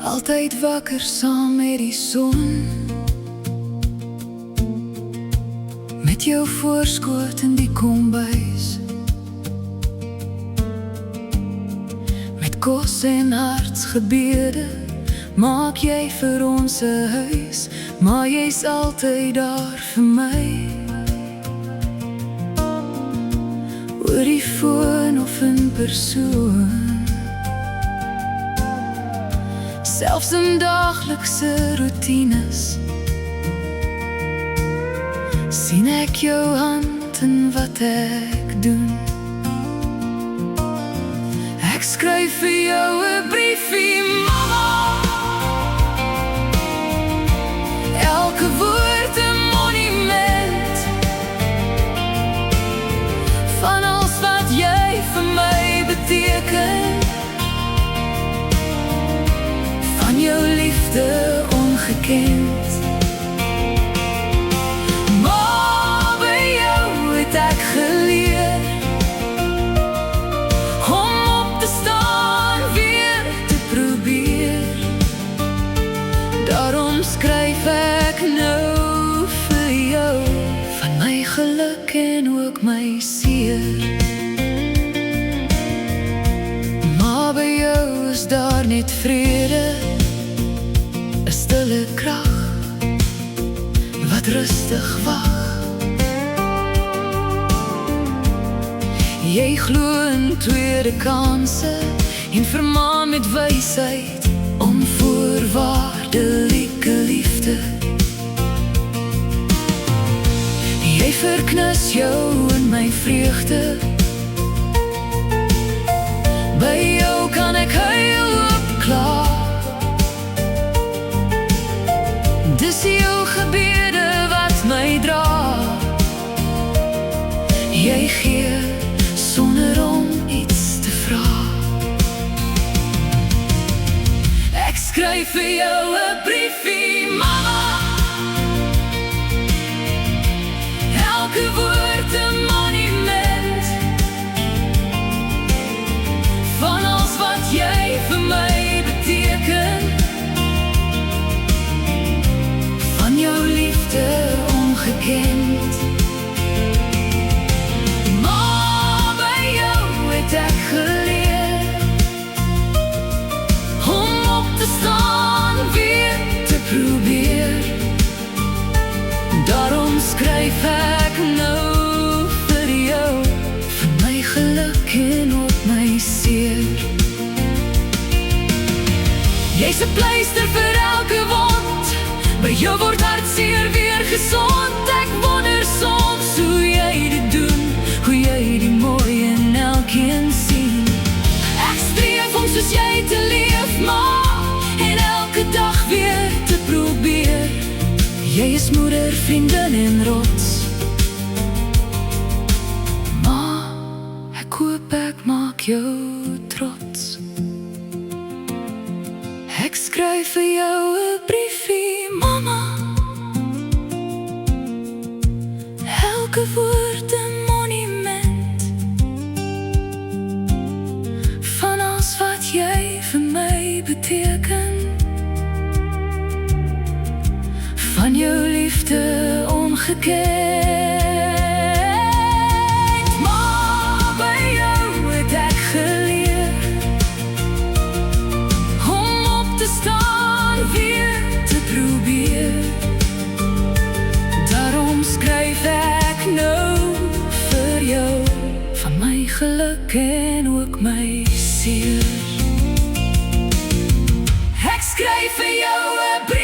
Altyd wakker saam met die son, met jou voorskoot in die kombuis, met kos en hartsgebede maak jy vir ons 'n huis, maar jy's altyd daar vir my. Oor die foon of in persoon, selfs in daaglikse routines, sien ek jou hand in wat ek doen. Ek skryf vir jou 'n briefie, mama, elke woord 'n monument van alles wat jy vir my beteken, van jou liefde ongekend. Maar by jou het ek geleer om op te staan, weer te probeer. Daarom skryf ek nou vir jou, van my geluk en ook my seer. Maar by jou is daar net vrede, 'n stille krag wat rustig wag. Jy glo in tweede kanse en vermaan met wysheid, onvoorwaardelike liefde. Jy verknus jou in my vreugde, by jou kan ek huil op klaar. Dis jou gebede wat my dra, jy gee sonder om iets te vra. Ek skryf vir jou 'n briefie, mama, elke woord 'n monument van alles wat jy vir my beteken, van jou liefde ongekend. Maar by jou het ek geleer om op te staan, weer te probeer. Daarom skryf ek nou vir jou, van my geluk en ook my seer. Jy's 'n pleister vir elke wond, by jou word hartseer weer gesond. Ek wonder soms hoe jy dit doen, hoe jy die mooi in elkeen sien. Ek streef om soos jy te leef, maar en elke dag weer te probeer. Jy is moeder, vriendin en rots, maar ek hoop ek maak jou trots. Ek skryf vir jou 'n briefie, mama, elke woord 'n monument van alles wat jy vir my beteken, van jou liefde ongekend. Maar by jou het ek geleer om op te staan, weer te probeer. Daarom skryf ek nou vir jou, van my geluk en ook my seer. Ek skryf vir jou 'n brief,